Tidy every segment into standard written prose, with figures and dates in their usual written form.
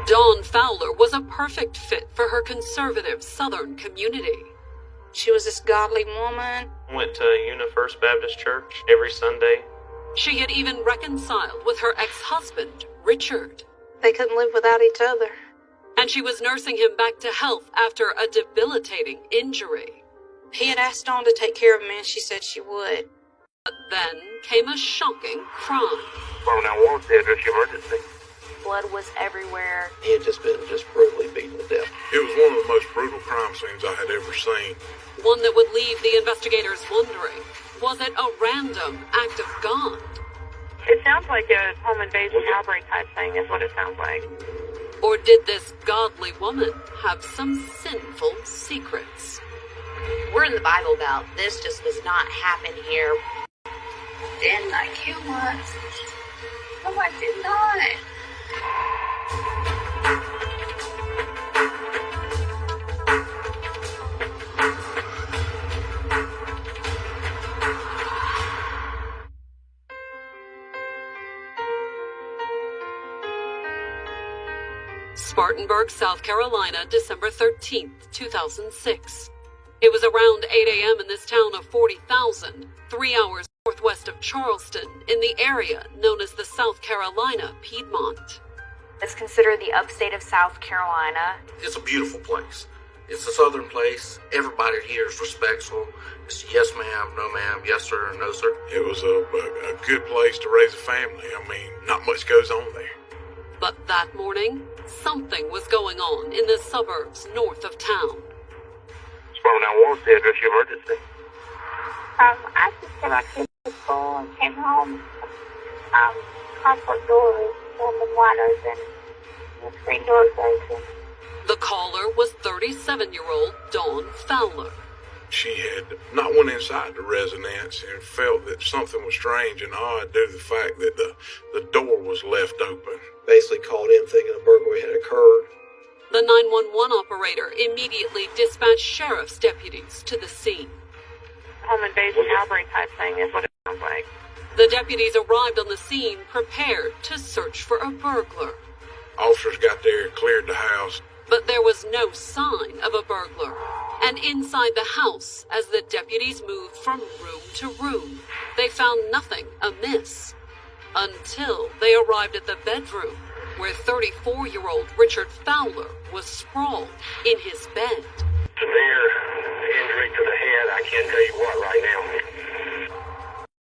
Dawn Fowler was a perfect fit for her conservative Southern community. She was this godly woman. Went to First Baptist Church every Sunday. She had even reconciled with her ex-husband, Richard. They couldn't live without each other. And she was nursing him back to health after a debilitating injury. He had asked Dawn to take care of him, and she said she would. But then came a shocking crime. From now on, the address emergency. Blood was everywhere. He had just been brutally beaten to death. It was one of the most brutal crime scenes I had ever seen. One that would leave the investigators wondering, was it a random act of God? It sounds like a home invasion robbery type thing is what it sounds like. Or did this godly woman have some sinful secrets? We're in the Bible Belt. This just does not happen here. Didn't I kill once? No, I did not. Spartanburg, South Carolina, December 13th, 2006. It was around 8 a.m. in this town of 40,000, 3 hours northwest of Charleston, in the area known as the South Carolina Piedmont. It's considered the upstate of South Carolina. It's a beautiful place. It's a southern place. Everybody here is respectful. It's yes ma'am, no ma'am, yes sir, no sir. It was a good place to raise a family. I mean, not much goes on there. But that morning, something was going on in the suburbs north of town. From now on, the address emergency. I just came out to school and came home. Comfort door was wide open. The screen door was open. The caller was 37-year-old Dawn Fowler. She had not went inside the residence and felt that something was strange and odd due to the fact that the door was left open. Basically called in thinking a burglary had occurred. The 911 operator immediately dispatched sheriff's deputies to the scene. Home invasion robbery type thing is what it sounds like. The deputies arrived on the scene prepared to search for a burglar. Officers got there and cleared the house. But there was no sign of a burglar. And inside the house, as the deputies moved from room to room, they found nothing amiss. Until they arrived at the bedroom, where 34-year-old Richard Fowler was sprawled in his bed. Severe injury to the head, I can't tell you what right now.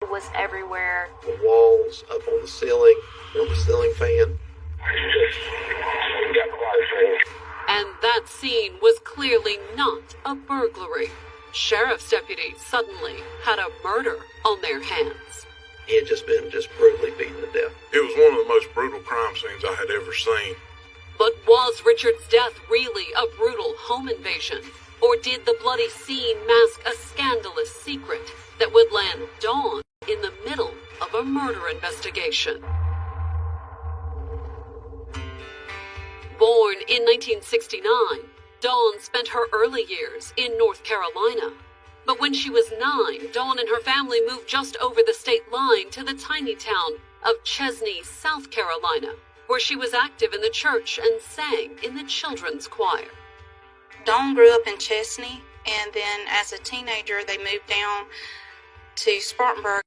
It was everywhere. The walls, up on the ceiling, on the ceiling fan. It got quite strange. And that scene was clearly not a burglary. Sheriff's deputies suddenly had a murder on their hands. He had just been brutally beaten to death. It was one of the most brutal crime scenes I had ever seen. But was Richard's death really a brutal home invasion? Or did the bloody scene mask a scandalous secret that would land Dawn in the middle of a murder investigation? Born in 1969, Dawn spent her early years in North Carolina. But when she was 9, Dawn and her family moved just over the state line to the tiny town of Chesney, South Carolina, where she was active in the church and sang in the children's choir. Dawn grew up in Chesney, and then as a teenager, they moved down to Spartanburg.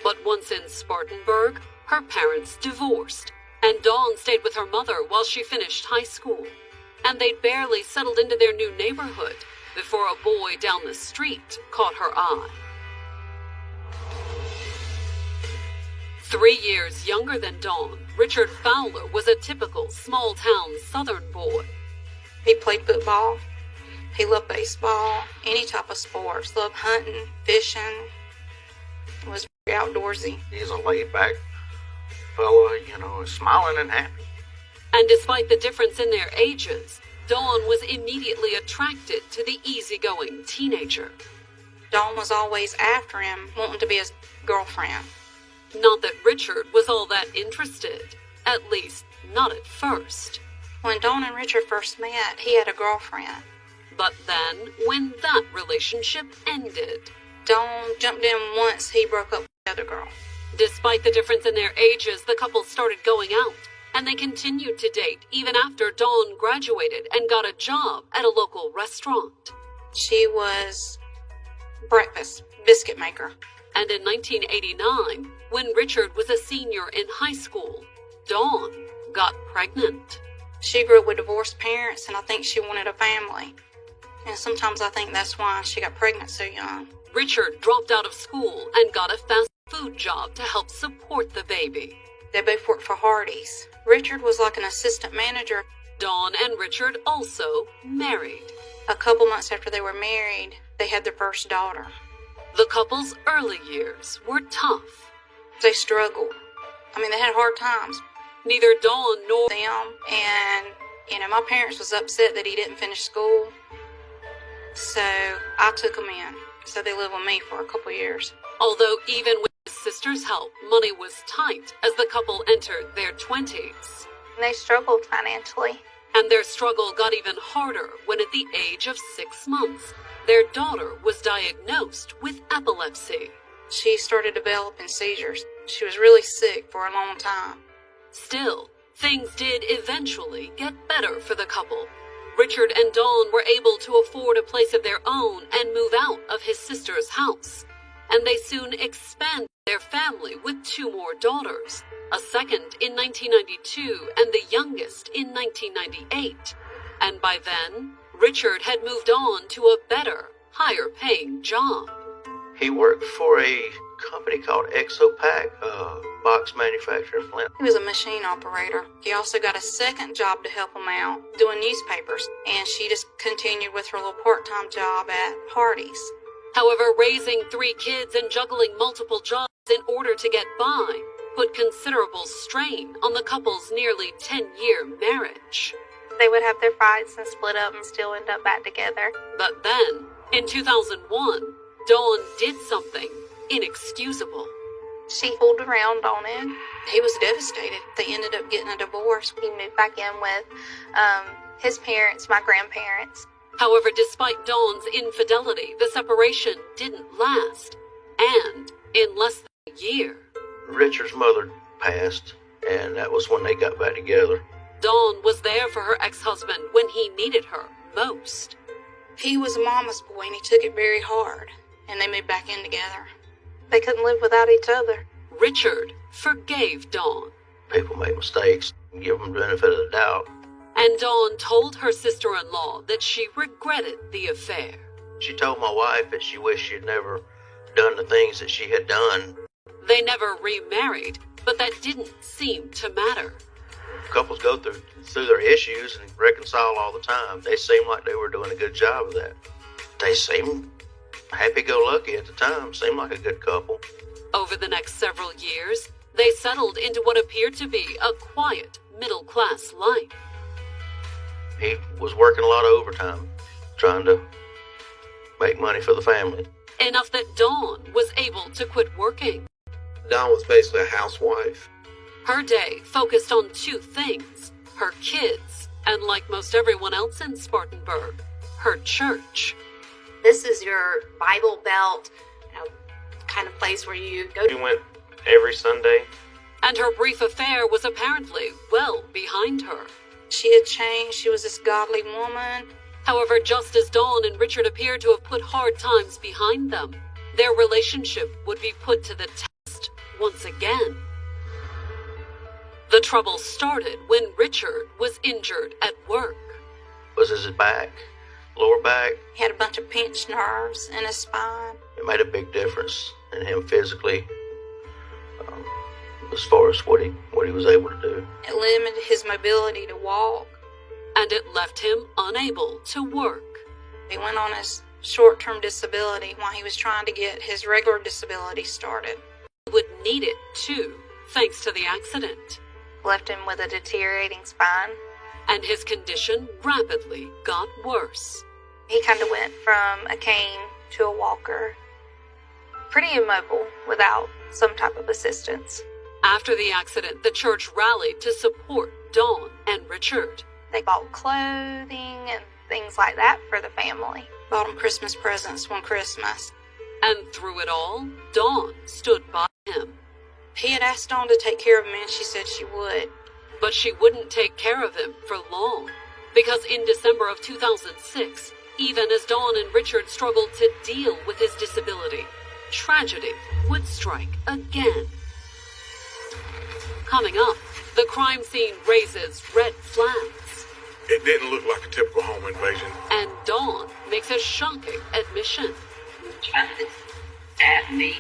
But once in Spartanburg, her parents divorced, and Dawn stayed with her mother while she finished high school. And they'd barely settled into their new neighborhood before a boy down the street caught her eye. 3 years younger than Dawn, Richard Fowler was a typical small-town Southern boy. He played football. He loved baseball, any type of sports. Loved hunting, fishing. Was very outdoorsy. He's a laid-back fella, smiling and happy. And despite the difference in their ages, Dawn was immediately attracted to the easygoing teenager. Dawn was always after him, wanting to be his girlfriend. Not that Richard was all that interested, at least not at first. When Dawn and Richard first met, he had a girlfriend. But then, when that relationship ended, Dawn jumped in once he broke up with the other girl. Despite the difference in their ages, the couple started going out, and they continued to date even after Dawn graduated and got a job at a local restaurant. She was breakfast biscuit maker. And in 1989, when Richard was a senior in high school, Dawn got pregnant. She grew up with divorced parents, and I think she wanted a family. And sometimes I think that's why she got pregnant so young. Richard dropped out of school and got a fast food job to help support the baby. They both worked for Hardee's. Richard was like an assistant manager. Dawn and Richard also married. A couple months after they were married, they had their first daughter. The couple's early years were tough. They struggled. I mean, they had hard times. Neither Dawn nor them. And, my parents was upset that he didn't finish school. So I took him in. So they lived with me for a couple years. Although even with his sister's help, money was tight as the couple entered their 20s. They struggled financially. And their struggle got even harder when at the age of 6 months, their daughter was diagnosed with epilepsy. She started developing seizures. She was really sick for a long time. Still, things did eventually get better for the couple. Richard and Dawn were able to afford a place of their own and move out of his sister's house. And they soon expanded their family with 2 more daughters, a second in 1992 and the youngest in 1998. And by then, Richard had moved on to a better, higher-paying job. He worked for a company called Exopac, box manufacturer in Flint. He was a machine operator. He also got a second job to help him out, doing newspapers, and she just continued with her little part-time job at Hardee's. However, raising 3 kids and juggling multiple jobs in order to get by put considerable strain on the couple's nearly 10-year marriage. They would have their fights and split up and still end up back together. But then, in 2001, Dawn did something inexcusable. She fooled around on him. He was devastated. They ended up getting a divorce. He moved back in with his parents, my grandparents. However, despite Dawn's infidelity, the separation didn't last. And in less than a year, Richard's mother passed, and that was when they got back together. Dawn was there for her ex-husband when he needed her most. He was a mama's boy, and he took it very hard, and they moved back in together. They couldn't live without each other. Richard forgave Dawn. People make mistakes, give them the benefit of the doubt. And Dawn told her sister-in-law that she regretted the affair. She told my wife that she wished she had never done the things that she had done. They never remarried, but that didn't seem to matter. Couples go through their issues and reconcile all the time. They seemed like they were doing a good job of that. They seemed happy-go-lucky at the time, seemed like a good couple. Over the next several years, they settled into what appeared to be a quiet, middle-class life. He was working a lot of overtime, trying to make money for the family. Enough that Dawn was able to quit working. Dawn was basically a housewife. Her day focused on 2 things, her kids, and like most everyone else in Spartanburg, her church. This is your Bible Belt, kind of place where you go. We went every Sunday. And her brief affair was apparently well behind her. She had changed. She was this godly woman. However, just as Dawn and Richard appeared to have put hard times behind them, their relationship would be put to the test once again. The trouble started when Richard was injured at work. Was his back, lower back. He had a bunch of pinched nerves in his spine. It made a big difference in him physically, as far as what he was able to do. It limited his mobility to walk. And it left him unable to work. He went on his short-term disability while he was trying to get his regular disability started. He would need it too, thanks to the accident. Left him with a deteriorating spine. And his condition rapidly got worse. He kind of went from a cane to a walker. Pretty immobile without some type of assistance. After the accident, the church rallied to support Dawn and Richard. They bought clothing and things like that for the family. Bought him Christmas presents one Christmas. And through it all, Dawn stood by him. He had asked Dawn to take care of him, and she said she would. But she wouldn't take care of him for long, because in December of 2006, even as Dawn and Richard struggled to deal with his disability, tragedy would strike again. Coming up, the crime scene raises red flags. It didn't look like a typical home invasion. And Dawn makes a shocking admission. At me.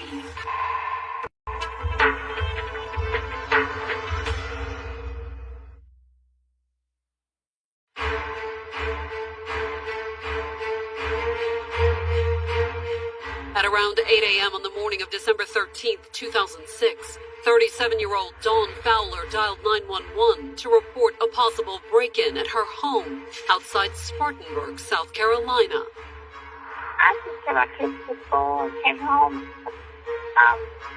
At around 8 a.m. on the morning of December 13th, 2006, 37-year-old Dawn Fowler dialed 911 to report a possible break-in at her home outside Spartanburg, South Carolina. I just took my kids to school and came home.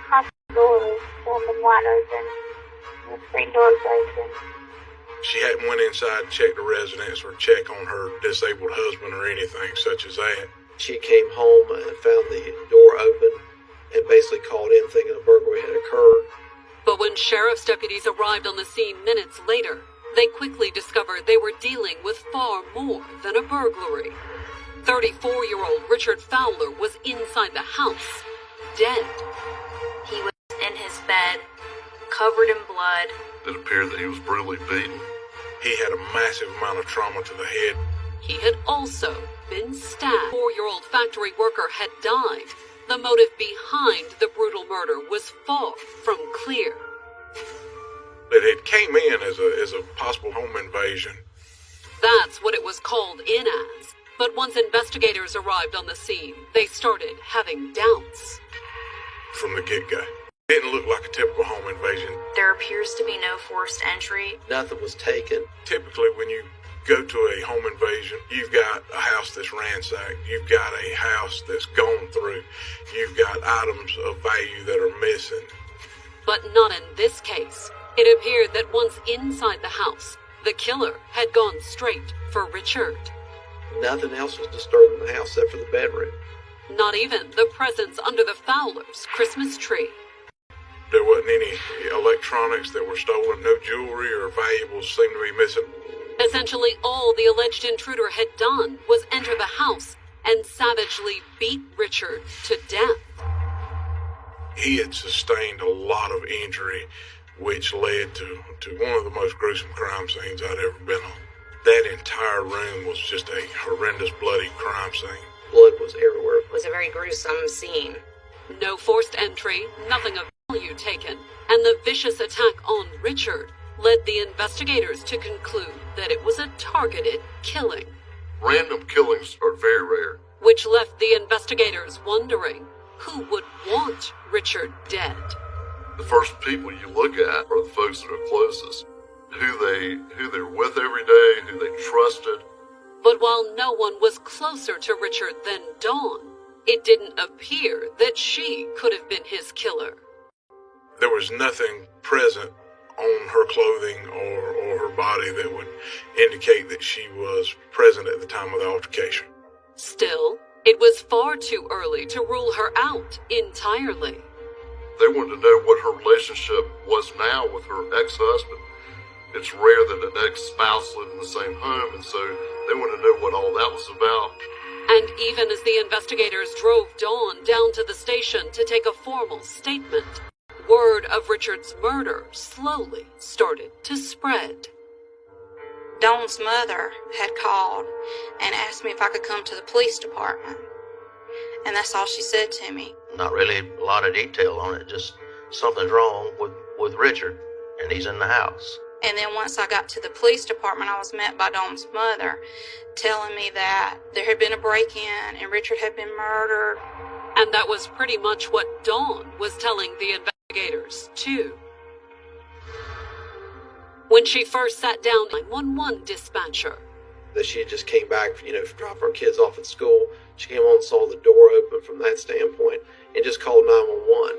Hospital door was open wide open. The screen door was open. She hadn't went inside to check the residence or check on her disabled husband or anything such as that. She came home and found the door open and basically called in thinking a burglary had occurred. But when sheriff's deputies arrived on the scene minutes later, they quickly discovered they were dealing with far more than a burglary. 34-year-old Richard Fowler was inside the house, dead. He was in his bed, covered in blood. It appeared that he was brutally beaten. He had a massive amount of trauma to the head. He had also been stabbed. 4-year-old factory worker had died. The motive behind the brutal murder was far from clear. But it came in as a possible home invasion. That's what it was called in as. But once investigators arrived on the scene, they started having doubts. From the get-go. It didn't look like a typical home invasion. There appears to be no forced entry. Nothing was taken. Typically, when you go to a home invasion, you've got a house that's ransacked. You've got a house that's gone through. You've got items of value that are missing. But not in this case. It appeared that once inside the house, the killer had gone straight for Richard. Nothing else was disturbed in the house except for the bedroom. Not even the presents under the Fowlers' Christmas tree. There wasn't any electronics that were stolen. No jewelry or valuables seemed to be missing. Essentially, all the alleged intruder had done was enter the house and savagely beat Richard to death. He had sustained a lot of injury, which led to one of the most gruesome crime scenes I'd ever been on. That entire room was just a horrendous, bloody crime scene. Blood was everywhere. It was a very gruesome scene. No forced entry, nothing of value taken, and the vicious attack on Richard led the investigators to conclude that it was a targeted killing. Random killings are very rare. Which left the investigators wondering who would want Richard dead. The first people you look at are the folks that are closest, who they're with every day, who they trusted. But while no one was closer to Richard than Dawn, it didn't appear that she could have been his killer. There was nothing present on her clothing or her body that would indicate that she was present at the time of the altercation. Still, it was far too early to rule her out entirely. They wanted to know what her relationship was now with her ex-husband. It's rare that an ex-spouse lived in the same home, and so they wanted to know what all that was about. And even as the investigators drove Dawn down to the station to take a formal statement, word of Richard's murder slowly started to spread. Dawn's mother had called and asked me if I could come to the police department. And that's all she said to me. Not really a lot of detail on it, just something's wrong with Richard, and he's in the house. And then once I got to the police department, I was met by Dawn's mother telling me that there had been a break-in and Richard had been murdered. And that was pretty much what Dawn was telling the investigators, too. When she first sat down, 911 dispatcher. That she just came back, to drop her kids off at school. She came on and saw the door open from that standpoint and just called 911.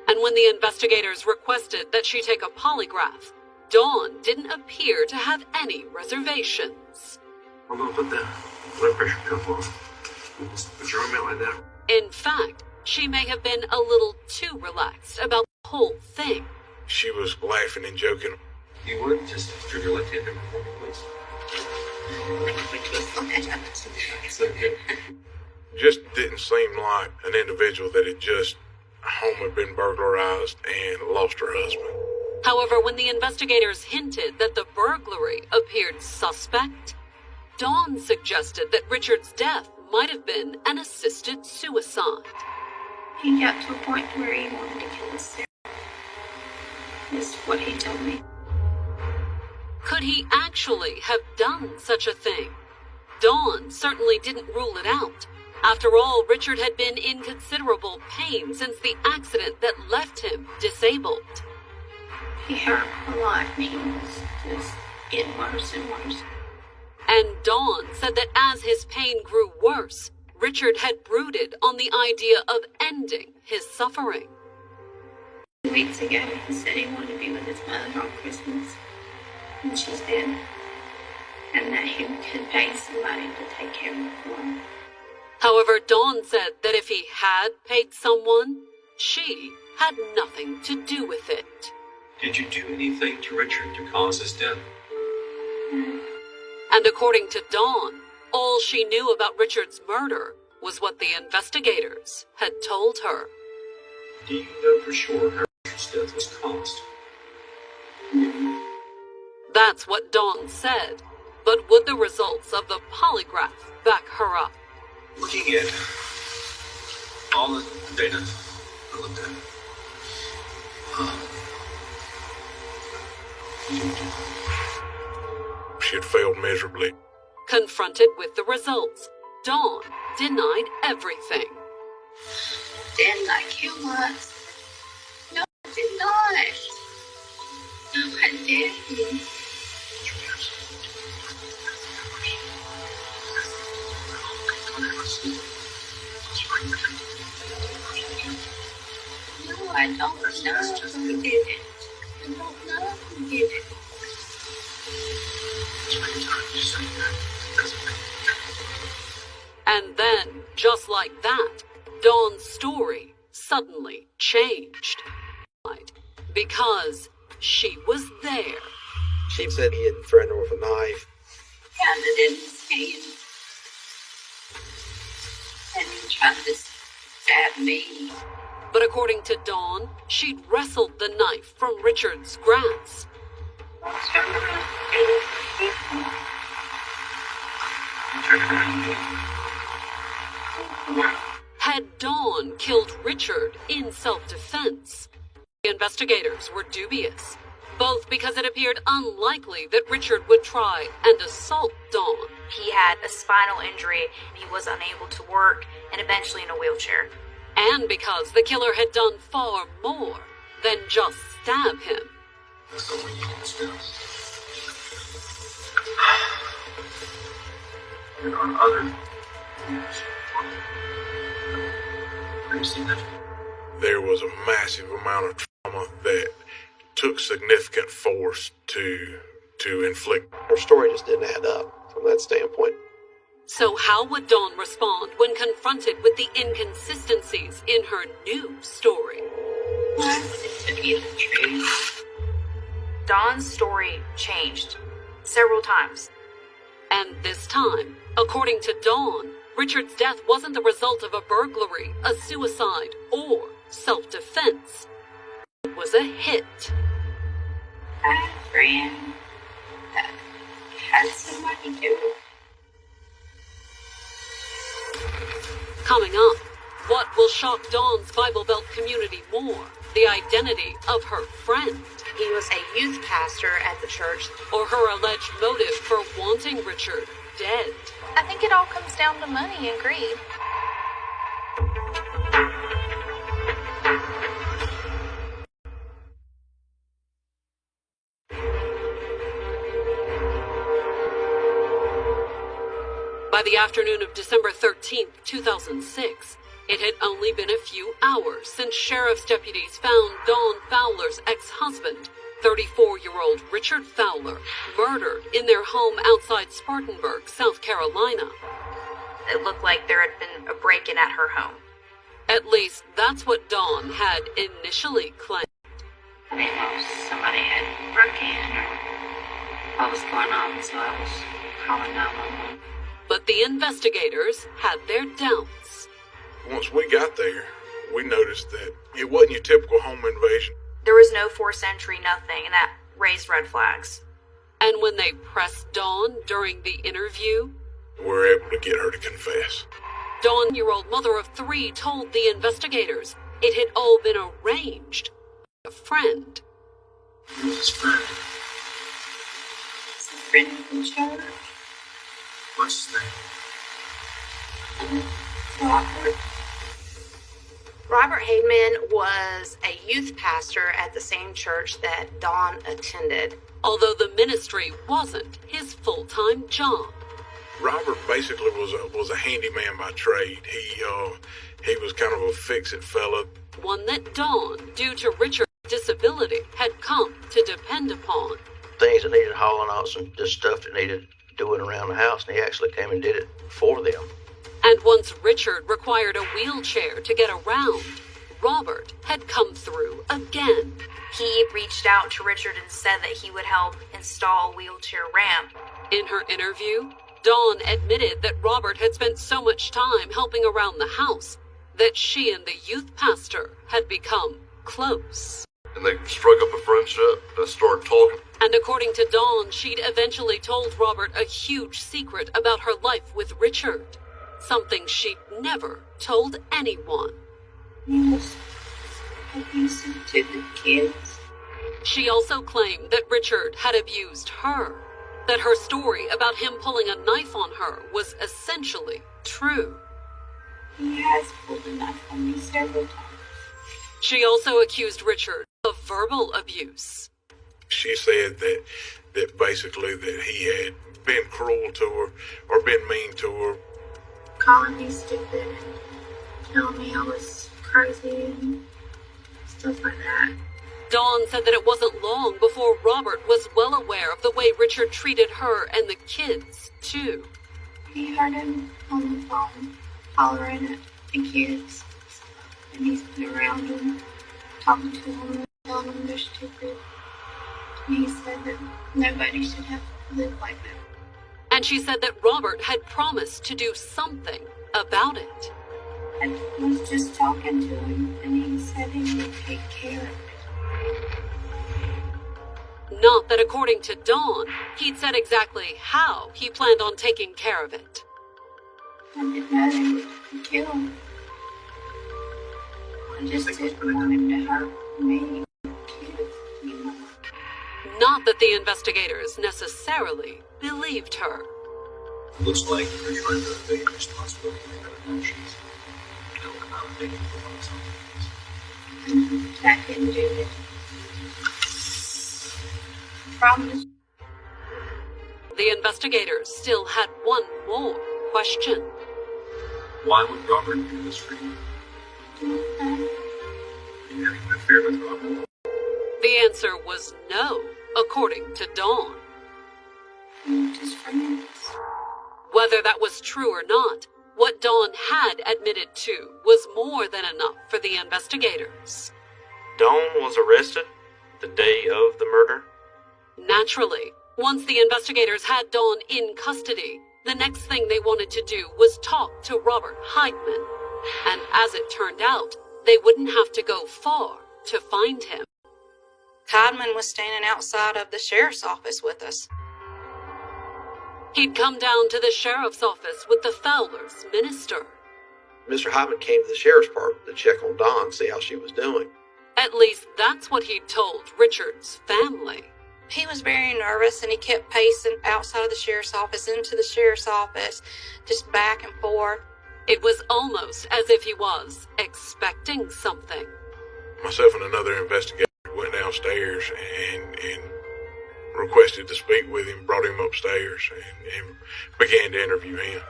And when the investigators requested that she take a polygraph, Dawn didn't appear to have any reservations. I'm gonna put the blood pressure cuff on. Is your roommate like that? In fact, she may have been a little too relaxed about the whole thing. She was laughing and joking. You would just turn your left hand over for me, please. It's okay. Just didn't seem like an individual that had just home had been burglarized and lost her husband. However, when the investigators hinted that the burglary appeared suspect, Dawn suggested that Richard's death might have been an assisted suicide. He got to a point where he wanted to kill himself. Is what he told me. Could he actually have done such a thing? Dawn certainly didn't rule it out. After all, Richard had been in considerable pain since the accident that left him disabled. He hurt a lot and he was just getting worse and worse. And Dawn said that as his pain grew worse, Richard had brooded on the idea of ending his suffering. 2 weeks ago, he said he wanted to be with his mother on Christmas, and she's dead, and that he could pay somebody to take care of her for him. However, Dawn said that if he had paid someone, she had nothing to do with it. Did you do anything to Richard to cause his death? And according to Dawn, all she knew about Richard's murder was what the investigators had told her. Do you know for sure how Richard's death was caused? That's what Dawn said. But would the results of the polygraph back her up? Looking at all the data I looked at, She had failed miserably. Confronted with the results, Dawn denied everything. Didn't I kill us? No, I did not. No, I didn't. No, I don't know who did it. I don't know who did it. And then, just like that, Dawn's story suddenly changed. Because she was there. She said he had threatened her with a knife. Found it in his hand. And he tried to stab me. But according to Dawn, she'd wrestled the knife from Richard's grasp. Had Dawn killed Richard in self-defense? The investigators were dubious, both because it appeared unlikely that Richard would try and assault Dawn. He had a spinal injury, he was unable to work, and eventually in a wheelchair. And because the killer had done far more than just stab him. So we need this now. There are other things. Pretty significant. There was a massive amount of trauma that took significant force to inflict. Her story just didn't add up from that standpoint. So how would Dawn respond when confronted with the inconsistencies in her new story? To be the truth. Dawn's story changed several times. And this time, according to Dawn, Richard's death wasn't the result of a burglary, a suicide, or self-defense. It was a hit. I had a friend that had somebody do it. Coming up, what will shock Dawn's Bible Belt community more? The identity of her friend. He was a youth pastor at the church. Or her alleged motive for wanting Richard dead. I think it all comes down to money and greed. By the afternoon of December 13th, 2006, it had only been a few hours since sheriff's deputies found Dawn Fowler's ex-husband, 34-year-old Richard Fowler, murdered in their home outside Spartanburg, South Carolina. It looked like there had been a break-in at her home. At least, that's what Dawn had initially claimed. I didn't know if somebody had broke in or what was going on, so I was calling 911. But the investigators had their doubts. Once we got there, we noticed that it wasn't your typical home invasion. There was no forced entry, nothing, and that raised red flags. And when they pressed Dawn during the interview, We were able to get her to confess. Dawn-year-old mother of 3 told the investigators it had all been arranged by a friend. Who's his friend? It's a friend from church. What's his name? Robert. Robert Haidman was a youth pastor at the same church that Dawn attended. Although the ministry wasn't his full-time job. Robert basically was a handyman by trade. He was kind of a fix-it fella. One that Dawn, due to Richard's disability, had come to depend upon. Things that needed hauling out, some just stuff that needed doing around the house, and he actually came and did it for them. And once Richard required a wheelchair to get around, Robert had come through again. He reached out to Richard and said that he would help install a wheelchair ramp. In her interview, Dawn admitted that Robert had spent so much time helping around the house that she and the youth pastor had become close. And they struck up a friendship and started talking. And according to Dawn, she'd eventually told Robert a huge secret about her life with Richard. Something she'd never told anyone. He was abusive to the kids. She also claimed that Richard had abused her. That her story about him pulling a knife on her was essentially true. He has pulled a knife on me several times. She also accused Richard of verbal abuse. She said that basically that he had been cruel to her or been mean to her. Calling me stupid and telling me I was crazy and stuff like that. Dawn said that it wasn't long before Robert was well aware of the way Richard treated her and the kids, too. He heard him on the phone hollering at the kids, and he's been around them, talking to them, telling them they're stupid. And he said that nobody should have to live like that. And she said that Robert had promised to do something about it. I was just talking to him, and he said he would take care of it. Not that according to Dawn, he'd said exactly how he planned on taking care of it. I didn't know they would kill him. I just didn't want him to hurt me, kids, you know. Not that the investigators necessarily believed her. It looks like you're trying to evade responsibility for your actions. You know, I'm not thinking for something. I couldn't do it. Promise. The investigators still had one more question. Why would Robert do this for you? You having an affair with Robert? The answer was no, according to Dawn. We're just friends. Whether that was true or not, what Dawn had admitted to was more than enough for the investigators. Dawn was arrested the day of the murder. Naturally, once the investigators had Dawn in custody, the next thing they wanted to do was talk to Robert Heidman. And as it turned out, they wouldn't have to go far to find him. Heidman was standing outside of the sheriff's office with us. He'd come down to the sheriff's office with the Fowler's minister. Mr. Hyman came to the sheriff's department to check on Dawn, see how she was doing. At least that's what he'd told Richard's family. He was very nervous, and he kept pacing outside of the sheriff's office, into the sheriff's office, just back and forth. It was almost as if he was expecting something. Myself and another investigator went downstairs and requested to speak with him, brought him upstairs, and began to interview him.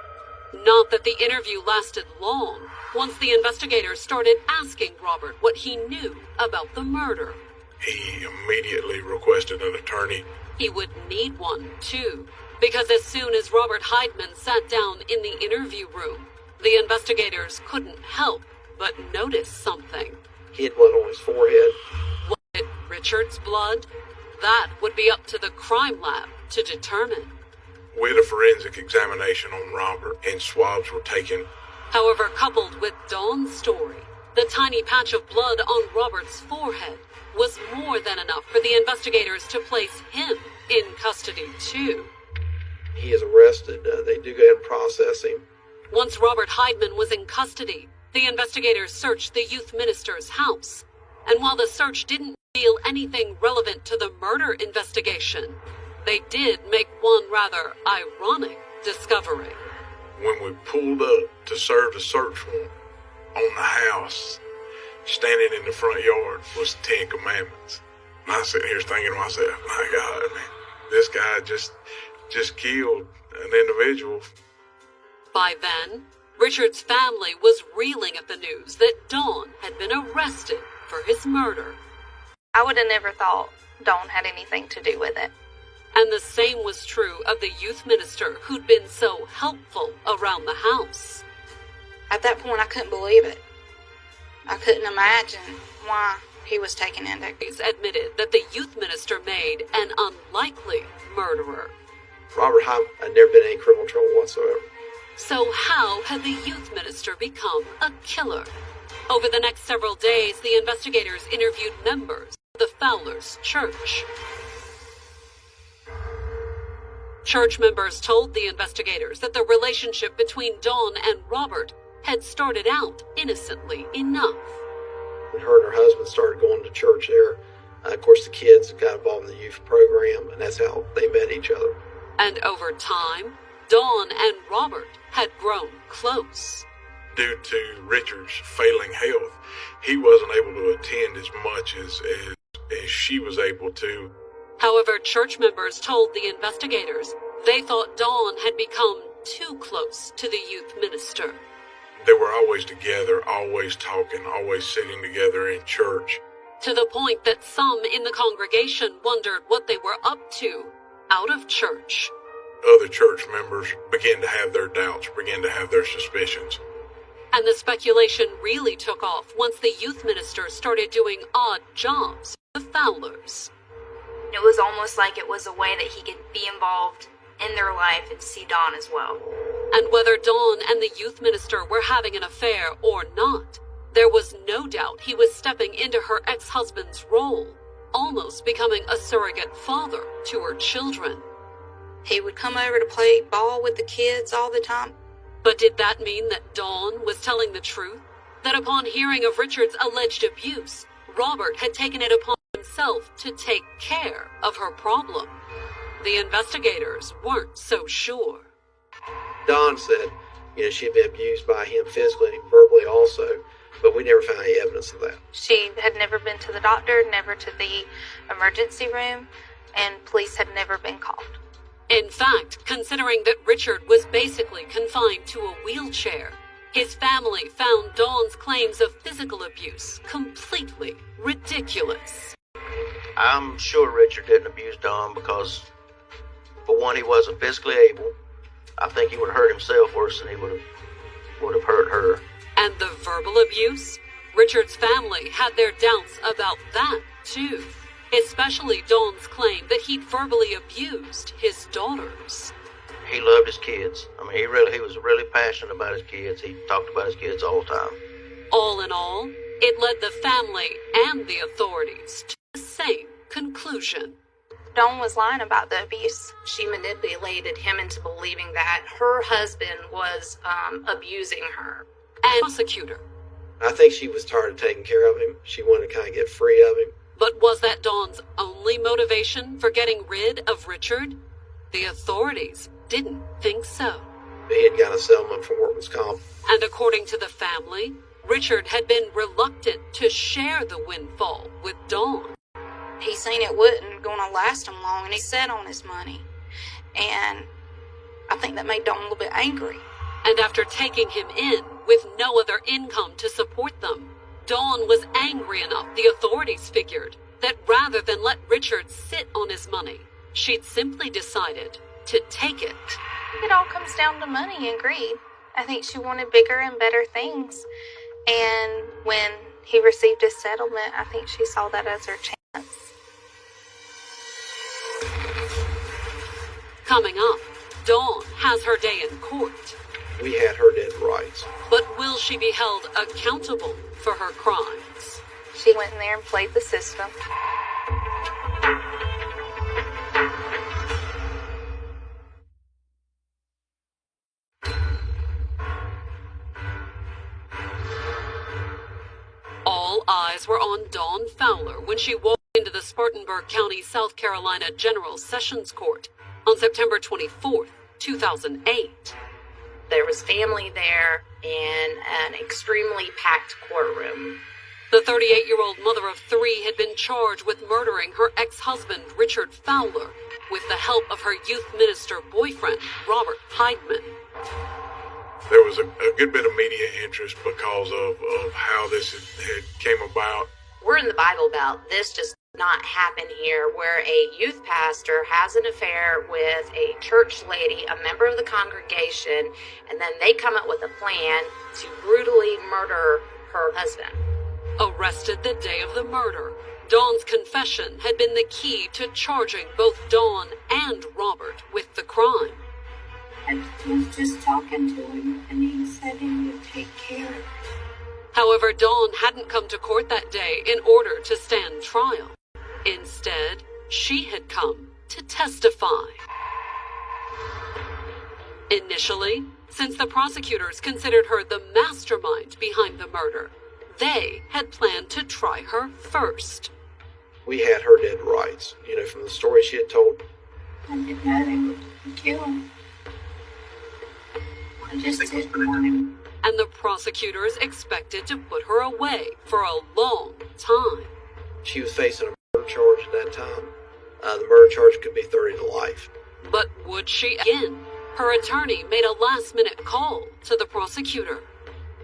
Not that the interview lasted long, once the investigators started asking Robert what he knew about the murder. He immediately requested an attorney. He would need one, too, because as soon as Robert Heidman sat down in the interview room, the investigators couldn't help but notice something. He had blood on his forehead. Was it Richard's blood? That would be up to the crime lab to determine. We had a forensic examination on Robert, and swabs were taken. However, coupled with Dawn's story, the tiny patch of blood on Robert's forehead was more than enough for the investigators to place him in custody, too. He is arrested. They do go ahead and process him. Once Robert Heidman was in custody, the investigators searched the youth minister's house. And while the search didn't reveal anything relevant to the murder investigation, they did make one rather ironic discovery. When we pulled up to serve the search warrant on the house, standing in the front yard was the 10 Commandments. And I sitting here thinking to myself, my God, man, this guy just killed an individual. By then, Richard's family was reeling at the news that Dawn had been arrested for his murder. I would have never thought Dawn had anything to do with it. And the same was true of the youth minister who'd been so helpful around the house. At that point, I couldn't believe it. I couldn't imagine why he was taken into. He's admitted that the youth minister made an unlikely murderer. Robert Heim had never been in any criminal trouble whatsoever. So how had the youth minister become a killer? Over the next several days, the investigators interviewed members of the Fowler's church. Church members told the investigators that the relationship between Dawn and Robert had started out innocently enough. When her and her husband started going to church there, of course the kids got involved in the youth program, and that's how they met each other. And over time, Dawn and Robert had grown close. Due to Richard's failing health, he wasn't able to attend as much as she was able to. However, church members told the investigators they thought Dawn had become too close to the youth minister. They were always together, always talking, always sitting together in church. To the point that some in the congregation wondered what they were up to out of church. Other church members began to have their doubts, began to have their suspicions. And the speculation really took off once the youth minister started doing odd jobs for the Fowlers. It was almost like it was a way that he could be involved in their life and see Dawn as well. And whether Dawn and the youth minister were having an affair or not, there was no doubt he was stepping into her ex-husband's role, almost becoming a surrogate father to her children. He would come over to play ball with the kids all the time. But did that mean that Dawn was telling the truth? That upon hearing of Richard's alleged abuse, Robert had taken it upon himself to take care of her problem? The investigators weren't so sure. Dawn said, she had been abused by him physically and verbally also, but we never found any evidence of that. She had never been to the doctor, never to the emergency room, and police had never been called. In fact, considering that Richard was basically confined to a wheelchair, his family found Dawn's claims of physical abuse completely ridiculous. I'm sure Richard didn't abuse Dawn because, for one, he wasn't physically able. I think he would have hurt himself worse than he would have hurt her. And the verbal abuse? Richard's family had their doubts about that, too. Especially Dawn's claim that he'd verbally abused his daughters. He loved his kids. He was really passionate about his kids. He talked about his kids all the time. All in all, it led the family and the authorities to the same conclusion. Dawn was lying about the abuse. She manipulated him into believing that her husband was abusing her. And prosecutor. I think she was tired of taking care of him. She wanted to kind of get free of him. But was that Dawn's only motivation for getting rid of Richard? The authorities didn't think so. He had got a settlement from workman's comp. And according to the family, Richard had been reluctant to share the windfall with Dawn. He seen it wasn't going to last him long, and he sat on his money. And I think that made Dawn a little bit angry. And after taking him in with no other income to support them, Dawn was angry enough, the authorities figured, that rather than let Richard sit on his money, she'd simply decided to take it. It all comes down to money and greed. I think she wanted bigger and better things. And when he received his settlement, I think she saw that as her chance. Coming up, Dawn has her day in court. We had her dead rights. But will she be held accountable for her crimes? She went in there and played the system. All eyes were on Dawn Fowler when she walked into the Spartanburg County, South Carolina General Sessions Court on September 24th, 2008. There was family there in an extremely packed courtroom. The 38-year-old mother of three had been charged with murdering her ex-husband, Richard Fowler, with the help of her youth minister boyfriend, Robert Heidman. There was a good bit of media interest because of how this had came about. We're in the Bible Belt. This does not happen here, where a youth pastor has an affair with a church lady, a member of the congregation, and then they come up with a plan to brutally murder her husband. Arrested the day of the murder, Dawn's confession had been the key to charging both Dawn and Robert with the crime. I was just talking to him, and he said he would take care of it. However, Dawn hadn't come to court that day in order to stand trial. Instead, she had come to testify. Initially, since the prosecutors considered her the mastermind behind the murder, they had planned to try her first. We had her dead rights, from the story she had told. I didn't know they would kill him. I just didn't want him. And the prosecutors expected to put her away for a long time. She was facing a murder charge at that time. The murder charge could be 30 to life. But would she again? Her attorney made a last-minute call to the prosecutor.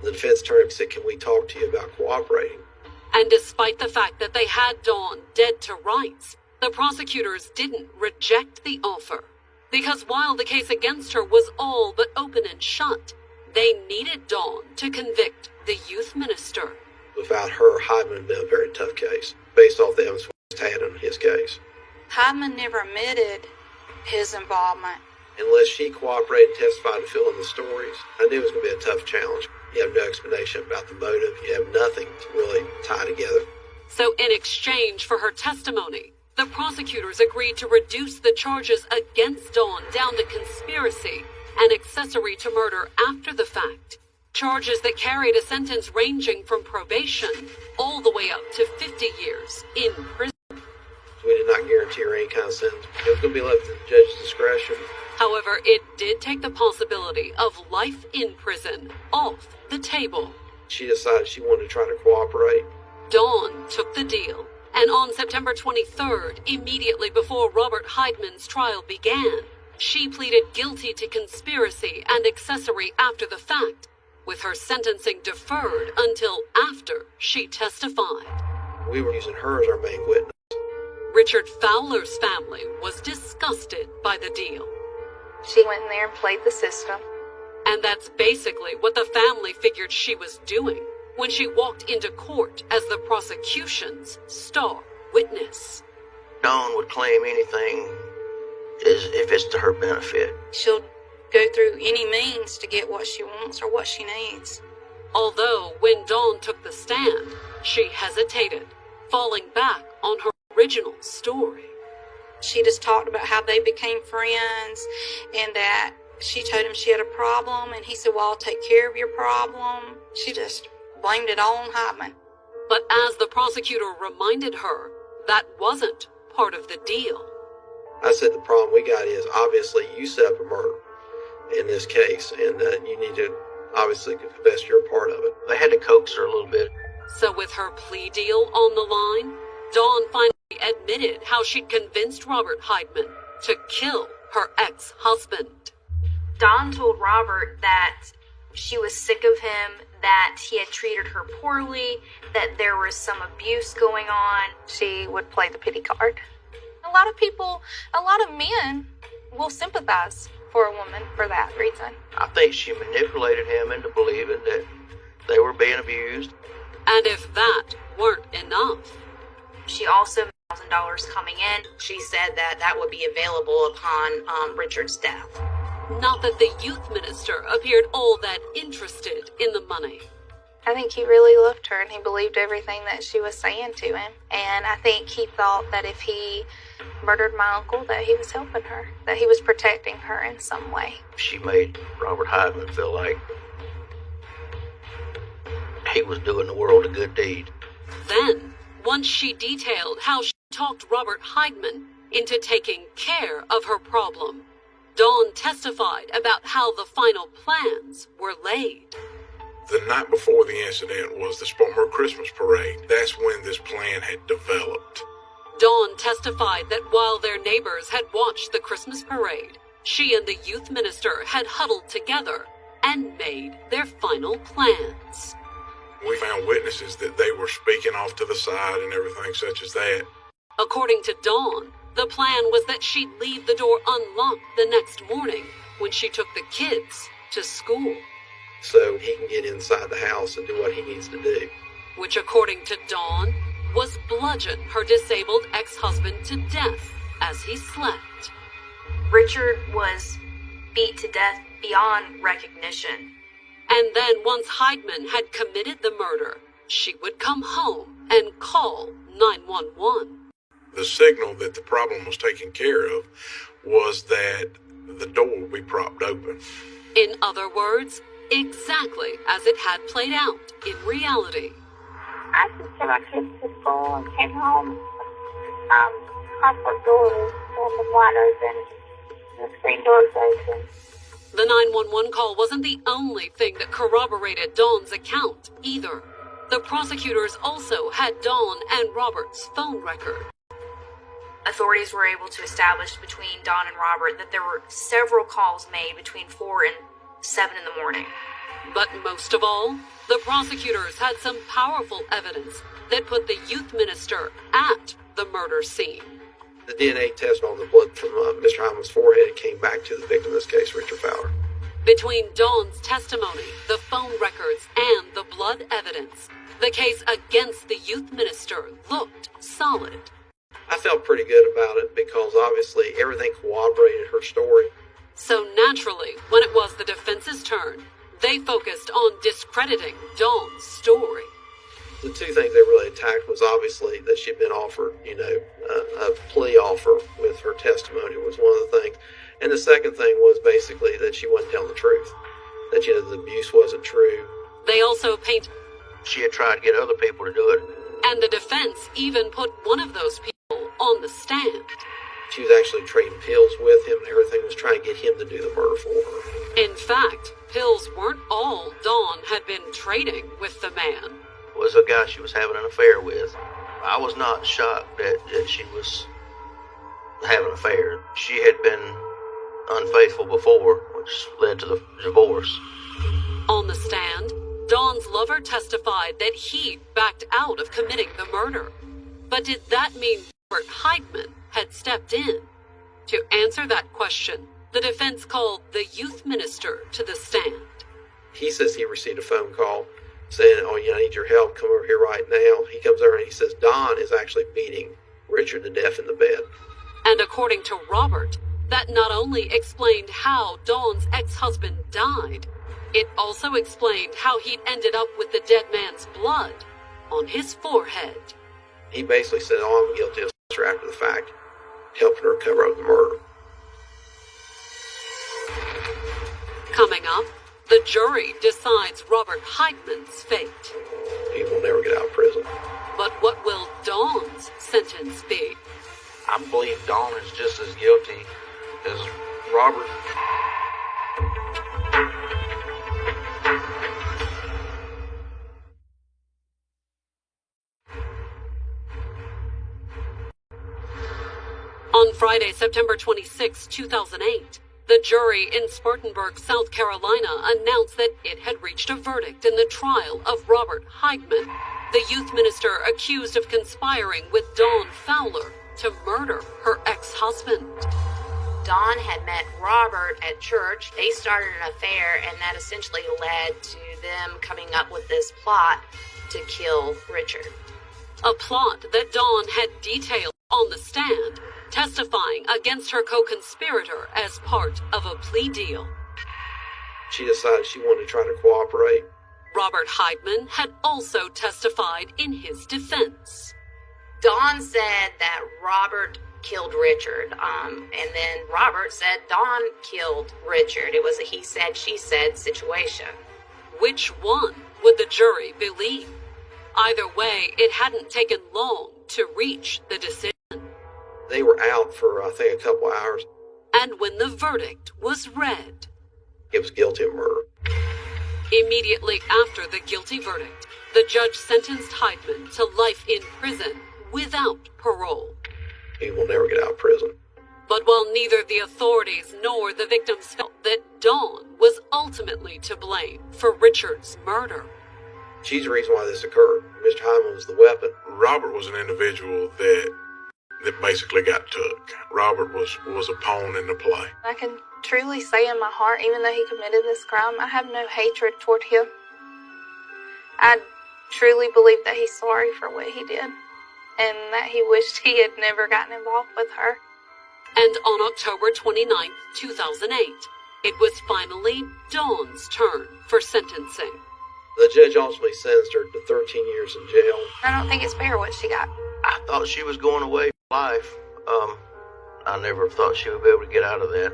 The defense attorney said, "Can we talk to you about cooperating?" And despite the fact that they had Dawn dead to rights, the prosecutors didn't reject the offer. Because while the case against her was all but open and shut, they needed Dawn to convict the youth minister. Without her, Hyman would have been a very tough case, based off the evidence we had in his case. Hyman never admitted his involvement. Unless she cooperated and testified to fill in the stories, I knew it was going to be a tough challenge. You have no explanation about the motive. You have nothing to really tie together. So in exchange for her testimony, the prosecutors agreed to reduce the charges against Dawn down to conspiracy and accessory to murder after the fact. Charges that carried a sentence ranging from probation all the way up to 50 years in prison. We did not guarantee her any kind of sentence. It was going to be left to the judge's discretion. However, it did take the possibility of life in prison off the table. She decided she wanted to try to cooperate. Dawn took the deal, and on September 23rd, immediately before Robert Heidman's trial began, she pleaded guilty to conspiracy and accessory after the fact, with her sentencing deferred until after she testified. We were using her as our main witness. Richard Fowler's family was disgusted by the deal. She went in there and played the system. And that's basically what the family figured she was doing when she walked into court as the prosecution's star witness. Dawn would claim anything if it's to her benefit. She'll go through any means to get what she wants or what she needs. Although, when Dawn took the stand, she hesitated, falling back on her original story. She just talked about how they became friends and that she told him she had a problem, and he said, "Well, I'll take care of your problem." She just blamed it all on Hyman. But as the prosecutor reminded her, that wasn't part of the deal. I said the problem we got is, obviously, you set up a murder in this case, and you need to obviously confess your part of it. They had to coax her a little bit. So with her plea deal on the line, Dawn finally admitted how she'd convinced Robert Heidman to kill her ex-husband. Dawn told Robert that she was sick of him, that he had treated her poorly, that there was some abuse going on. She would play the pity card. A lot of men will sympathize for a woman for that reason. I think she manipulated him into believing that they were being abused. And if that weren't enough, she also coming in. She said that that would be available upon Richard's death. Not that the youth minister appeared all that interested in the money. I think he really loved her and he believed everything that she was saying to him. And I think he thought that if he murdered my uncle, that he was helping her, that he was protecting her in some way. She made Robert Heidman feel like he was doing the world a good deed. Then, once she detailed how she talked Robert Heidman into taking care of her problem, Dawn testified about how the final plans were laid. The night before the incident was the Spartanburg Christmas parade. That's when this plan had developed. Dawn testified that while their neighbors had watched the Christmas parade, she and the youth minister had huddled together and made their final plans. We found witnesses that they were speaking off to the side and everything such as that. According to Dawn, the plan was that she'd leave the door unlocked the next morning when she took the kids to school. So he can get inside the house and do what he needs to do. Which, according to Dawn, was bludgeon her disabled ex-husband to death as he slept. Richard was beat to death beyond recognition. And then once Heidman had committed the murder, she would come home and call 911. The signal that the problem was taken care of was that the door would be propped open. In other words, exactly as it had played out in reality. I just took my kids to school and came home. Our front door was wide open. The screen door was open. The 911 call wasn't the only thing that corroborated Dawn's account, either. The prosecutors also had Dawn and Robert's phone record. Authorities were able to establish between Dawn and Robert that there were several calls made between 4 and 7 in the morning. But most of all, the prosecutors had some powerful evidence that put the youth minister at the murder scene. The DNA test on the blood from Mr. Hyman's forehead came back to the victim, in this case, Richard Fowler. Between Dawn's testimony, the phone records, and the blood evidence, the case against the youth minister looked solid. I felt pretty good about it because obviously everything corroborated her story. So naturally, when it was the defense's turn, they focused on discrediting Dawn's story. The two things they really attacked was obviously that she'd been offered, a plea offer with her testimony was one of the things. And the second thing was basically that she wasn't telling the truth. That, the abuse wasn't true. They also paint... She had tried to get other people to do it. And the defense even put one of those people on the stand. She was actually trading pills with him and everything, was trying to get him to do the murder for her. In fact, pills weren't all Dawn had been trading with the man. Was a guy she was having an affair with. I was not shocked that she was having an affair. She had been unfaithful before, which led to the divorce. On the stand, Dawn's lover testified that he'd backed out of committing the murder. But did that mean Robert Heidman had stepped in? To answer that question, the defense called the youth minister to the stand. He says he received a phone call saying, I need your help, come over here right now. He comes over and he says Dawn is actually beating Richard to death in the bed. And according to Robert, that not only explained how Dawn's ex-husband died, it also explained how he'd ended up with the dead man's blood on his forehead. He basically said, I'm guilty of murder after the fact, helping her cover up the murder. Coming up, the jury decides Robert Heidman's fate. He will never get out of prison. But what will Dawn's sentence be? I believe Dawn is just as guilty as Robert. On Friday, September 26, 2008, the jury in Spartanburg, South Carolina announced that it had reached a verdict in the trial of Robert Heidman, the youth minister accused of conspiring with Dawn Fowler to murder her ex-husband. Dawn had met Robert at church. They started an affair, and that essentially led to them coming up with this plot to kill Richard. A plot that Dawn had detailed on the stand, testifying against her co-conspirator as part of a plea deal. She decided she wanted to try to cooperate. Robert Heidman had also testified in his defense. Dawn said that Robert killed Richard, and then Robert said Dawn killed Richard. It was a he said, she said situation. Which one would the jury believe? Either way, it hadn't taken long to reach the decision. They were out for, I think, a couple hours. And when the verdict was read, it was guilty of murder. Immediately after the guilty verdict, the judge sentenced Heidman to life in prison without parole. He will never get out of prison. But while neither the authorities nor the victims felt that Dawn was ultimately to blame for Richard's murder. She's the reason why this occurred. Mr. Hyman was the weapon. Robert was an individual that basically got took. Robert was a pawn in the play. I can truly say in my heart, even though he committed this crime, I have no hatred toward him. I truly believe that he's sorry for what he did, and that he wished he had never gotten involved with her. And on October 29, 2008, it was finally Dawn's turn for sentencing. The judge ultimately sentenced her to 13 years in jail. I don't think it's fair what she got. I thought she was going away for life. I never thought she would be able to get out of that.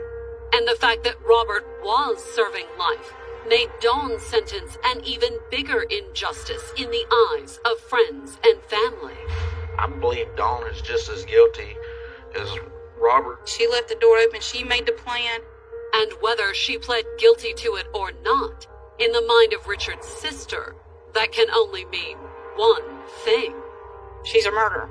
And the fact that Robert was serving life made Dawn's sentence an even bigger injustice in the eyes of friends and family. I believe Dawn is just as guilty as Robert. She left the door open. She made the plan. And whether she pled guilty to it or not, in the mind of Richard's sister, that can only mean one thing. She's a murderer.